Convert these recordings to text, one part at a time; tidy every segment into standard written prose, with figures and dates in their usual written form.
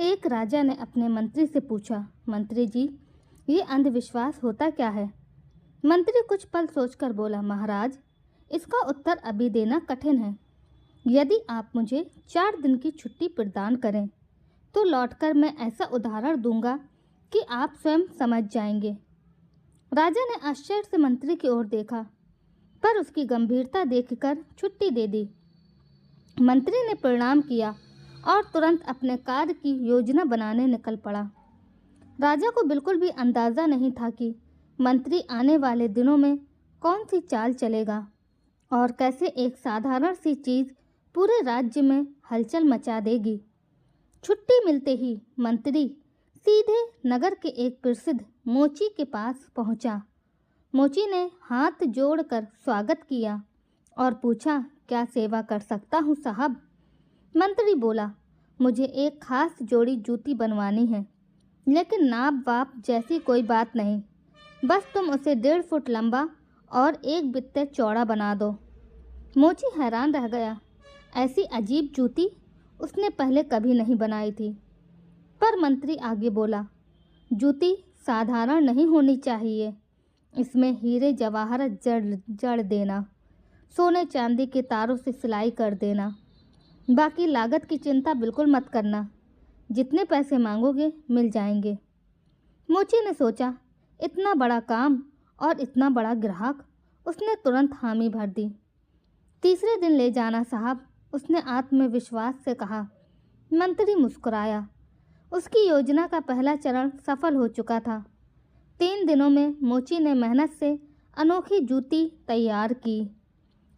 एक राजा ने अपने मंत्री से पूछा, मंत्री जी, ये अंधविश्वास होता क्या है? मंत्री कुछ पल सोचकर बोला, महाराज, इसका उत्तर अभी देना कठिन है। यदि आप मुझे 4 दिन की छुट्टी प्रदान करें तो लौटकर मैं ऐसा उदाहरण दूंगा कि आप स्वयं समझ जाएंगे। राजा ने आश्चर्य से मंत्री की ओर देखा, पर उसकी गंभीरता देखकर छुट्टी दे दी। मंत्री ने प्रणाम किया और तुरंत अपने कार्य की योजना बनाने निकल पड़ा। राजा को बिल्कुल भी अंदाज़ा नहीं था कि मंत्री आने वाले दिनों में कौन सी चाल चलेगा और कैसे एक साधारण सी चीज़ पूरे राज्य में हलचल मचा देगी। छुट्टी मिलते ही मंत्री सीधे नगर के एक प्रसिद्ध मोची के पास पहुंचा। मोची ने हाथ जोड़कर स्वागत किया और पूछा, क्या सेवा कर सकता हूं साहब? मंत्री बोला, मुझे एक खास जोड़ी जूती बनवानी है, लेकिन नाप वाप जैसी कोई बात नहीं, बस तुम उसे 1.5 फुट लंबा और 1 बित्ते चौड़ा बना दो। मोची हैरान रह गया। ऐसी अजीब जूती उसने पहले कभी नहीं बनाई थी। पर मंत्री आगे बोला, जूती साधारण नहीं होनी चाहिए, इसमें हीरे जवाहरत जड़ देना, सोने चांदी के तारों से सिलाई कर देना। बाकी लागत की चिंता बिल्कुल मत करना, जितने पैसे मांगोगे मिल जाएंगे। मोची ने सोचा, इतना बड़ा काम और इतना बड़ा ग्राहक, उसने तुरंत हामी भर दी। तीसरे दिन ले जाना साहब, उसने आत्मविश्वास से कहा। मंत्री मुस्कुराया। उसकी योजना का पहला चरण सफल हो चुका था। 3 दिनों में मोची ने मेहनत से अनोखी जूती तैयार की।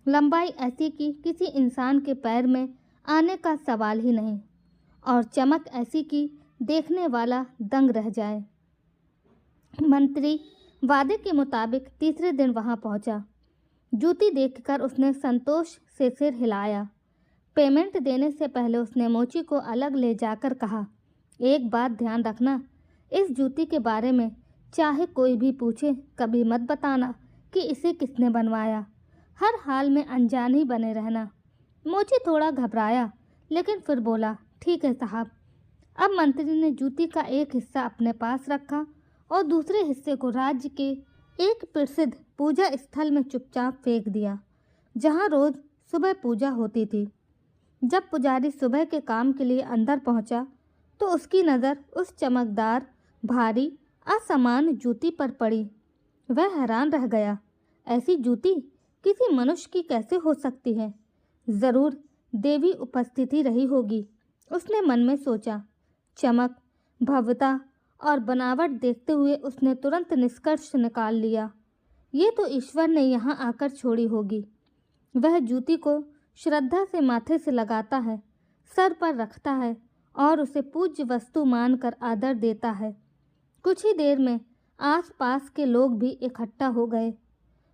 लंबाई ऐसी कि किसी इंसान के पैर में आने का सवाल ही नहीं, और चमक ऐसी कि देखने वाला दंग रह जाए। मंत्री वादे के मुताबिक तीसरे दिन वहां पहुंचा। जूती देखकर उसने संतोष से सिर हिलाया। पेमेंट देने से पहले उसने मोची को अलग ले जाकर कहा, एक बात ध्यान रखना, इस जूती के बारे में चाहे कोई भी पूछे कभी मत बताना कि इसे किसने बनवाया। हर हाल में अनजान ही बने रहना। मोची थोड़ा घबराया, लेकिन फिर बोला, ठीक है साहब। अब मंत्री ने जूती का एक हिस्सा अपने पास रखा और दूसरे हिस्से को राज्य के एक प्रसिद्ध पूजा स्थल में चुपचाप फेंक दिया, जहां रोज सुबह पूजा होती थी। जब पुजारी सुबह के काम के लिए अंदर पहुंचा तो उसकी नज़र उस चमकदार, भारी, असामान्य जूती पर पड़ी। वह हैरान रह गया। ऐसी जूती किसी मनुष्य की कैसे हो सकती है? ज़रूर देवी उपस्थिति रही होगी, उसने मन में सोचा। चमक, भव्यता और बनावट देखते हुए उसने तुरंत निष्कर्ष निकाल लिया, ये तो ईश्वर ने यहाँ आकर छोड़ी होगी। वह जूती को श्रद्धा से माथे से लगाता है, सर पर रखता है और उसे पूज्य वस्तु मानकर आदर देता है। कुछ ही देर में आसपास के लोग भी इकट्ठा हो गए।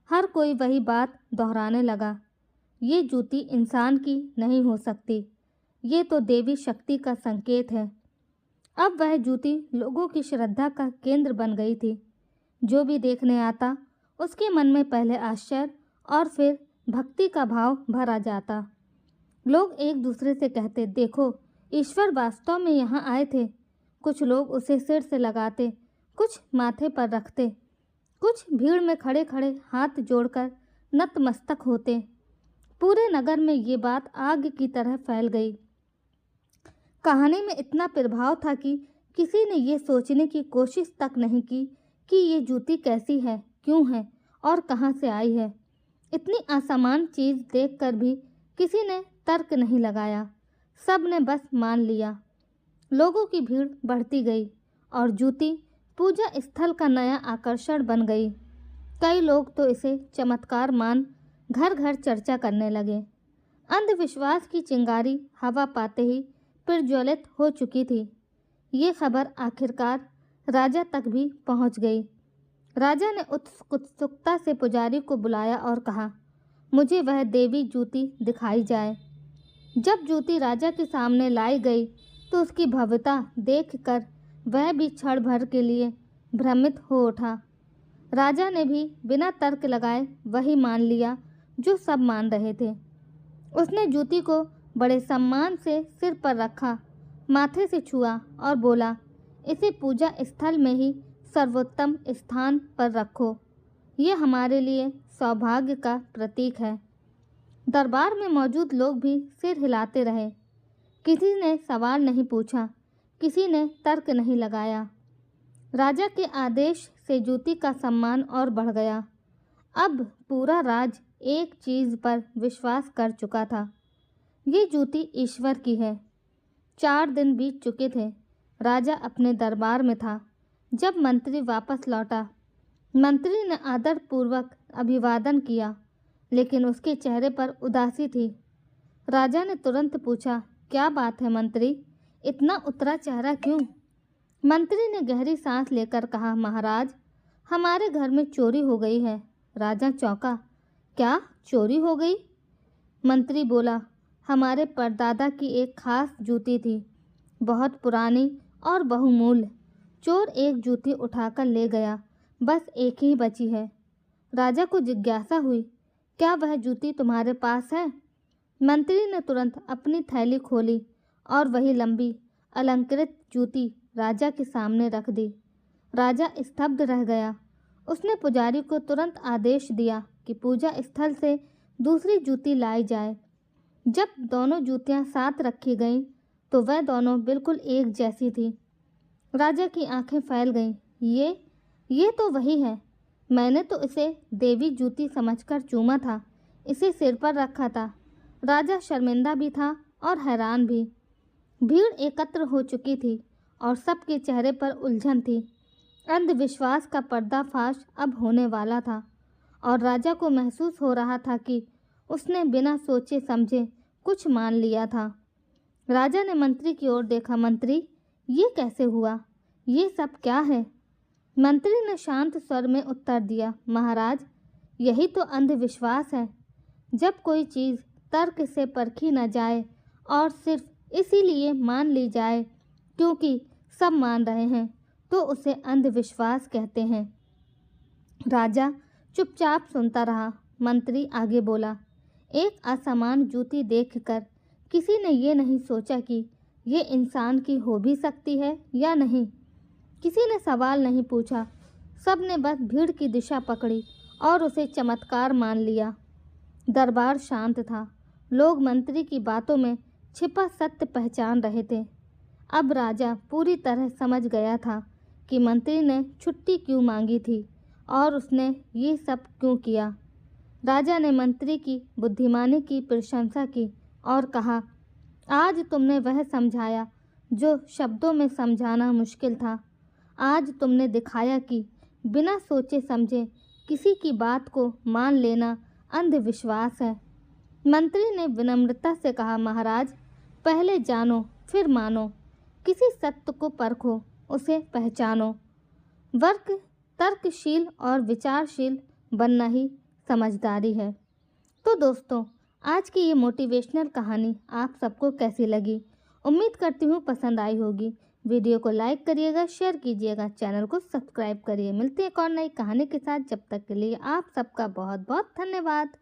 हर कोई वही बात दोहराने लगा, ये जूती इंसान की नहीं हो सकती, ये तो देवी शक्ति का संकेत है। अब वह जूती लोगों की श्रद्धा का केंद्र बन गई थी। जो भी देखने आता उसके मन में पहले आश्चर्य और फिर भक्ति का भाव भरा जाता। लोग एक दूसरे से कहते, देखो ईश्वर वास्तव में यहाँ आए थे। कुछ लोग उसे सिर से लगाते, कुछ माथे पर रखते, कुछ भीड़ में खड़े खड़े हाथ जोड़कर नतमस्तक होते। पूरे नगर में ये बात आग की तरह फैल गई। कहानी में इतना प्रभाव था कि किसी ने ये सोचने की कोशिश तक नहीं की कि ये जूती कैसी है, क्यों है और कहाँ से आई है। इतनी असामान्य चीज़ देखकर भी किसी ने तर्क नहीं लगाया। सब ने बस मान लिया। लोगों की भीड़ बढ़ती गई और जूती पूजा स्थल का नया आकर्षण बन गई। कई लोग तो इसे चमत्कार मान घर घर चर्चा करने लगे। अंधविश्वास की चिंगारी हवा पाते ही प्रज्वलित हो चुकी थी। ये खबर आखिरकार राजा तक भी पहुंच गई। राजा ने उत्सुकता से पुजारी को बुलाया और कहा, मुझे वह देवी जूती दिखाई जाए। जब जूती राजा के सामने लाई गई तो उसकी भव्यता देखकर वह भी क्षण भर के लिए भ्रमित हो उठा। राजा ने भी बिना तर्क लगाए वही मान लिया जो सब मान रहे थे। उसने जूती को बड़े सम्मान से सिर पर रखा माथे से छुआ और बोला, इसे पूजा स्थल में ही सर्वोत्तम स्थान पर रखो। ये हमारे लिए सौभाग्य का प्रतीक है। दरबार में मौजूद लोग भी सिर हिलाते रहे। किसी ने सवाल नहीं पूछा, किसी ने तर्क नहीं लगाया। राजा के आदेश से जूती का सम्मान और बढ़ गया। अब पूरा राज एक चीज़ पर विश्वास कर चुका था, ये जूती ईश्वर की है। 4 दिन बीत चुके थे। राजा अपने दरबार में था। जब मंत्री वापस लौटा, मंत्री ने आदरपूर्वक अभिवादन किया, लेकिन उसके चेहरे पर उदासी थी। राजा ने तुरंत पूछा, क्या बात है मंत्री, इतना उतरा चेहरा क्यों? मंत्री ने गहरी सांस लेकर कहा, महाराज, हमारे घर में चोरी हो गई है। राजा चौंका, क्या चोरी हो गई? मंत्री बोला, हमारे परदादा की एक खास जूती थी, बहुत पुरानी और बहुमूल्य। चोर एक जूती उठाकर ले गया, बस एक ही बची है। राजा को जिज्ञासा हुई, क्या वह जूती तुम्हारे पास है? मंत्री ने तुरंत अपनी थैली खोली और वही लंबी अलंकृत जूती राजा के सामने रख दी। राजा स्तब्ध रह गया। उसने पुजारी को तुरंत आदेश दिया कि पूजा स्थल से दूसरी जूती लाई जाए। जब दोनों जूतियां साथ रखी गईं तो वह दोनों बिल्कुल एक जैसी थी। राजा की आंखें फैल गईं। ये तो वही है। मैंने तो इसे देवी जूती समझकर चूमा था, इसे सिर पर रखा था। राजा शर्मिंदा भी था और हैरान भी। भीड़ एकत्र हो चुकी थी और सबके चेहरे पर उलझन थी। अंधविश्वास का पर्दाफाश अब होने वाला था और राजा को महसूस हो रहा था कि उसने बिना सोचे समझे कुछ मान लिया था। राजा ने मंत्री की ओर देखा। मंत्री, ये कैसे हुआ? ये सब क्या है? मंत्री ने शांत स्वर में उत्तर दिया, महाराज, यही तो अंधविश्वास है। जब कोई चीज़ तर्क से परखी न जाए और सिर्फ इसीलिए मान ली जाए क्योंकि सब मान रहे हैं, तो उसे अंधविश्वास कहते हैं। राजा चुपचाप सुनता रहा। मंत्री आगे बोला, एक असमान जूती देखकर किसी ने ये नहीं सोचा कि ये इंसान की हो भी सकती है या नहीं। किसी ने सवाल नहीं पूछा। सब ने बस भीड़ की दिशा पकड़ी और उसे चमत्कार मान लिया। दरबार शांत था। लोग मंत्री की बातों में छिपा सत्य पहचान रहे थे। अब राजा पूरी तरह समझ गया था कि मंत्री ने छुट्टी क्यों मांगी थी और उसने ये सब क्यों किया। राजा ने मंत्री की बुद्धिमानी की प्रशंसा की और कहा, आज तुमने वह समझाया जो शब्दों में समझाना मुश्किल था। आज तुमने दिखाया कि बिना सोचे समझे किसी की बात को मान लेना अंधविश्वास है। मंत्री ने विनम्रता से कहा, महाराज, पहले जानो फिर मानो। किसी सत्य को परखो, उसे पहचानो। तर्कशील और विचारशील बनना ही समझदारी है। तो दोस्तों, आज की ये मोटिवेशनल कहानी आप सबको कैसी लगी? उम्मीद करती हूँ पसंद आई होगी। वीडियो को लाइक करिएगा, शेयर कीजिएगा, चैनल को सब्सक्राइब करिए। मिलते हैं एक और नई कहानी के साथ। जब तक के लिए आप सबका बहुत बहुत धन्यवाद।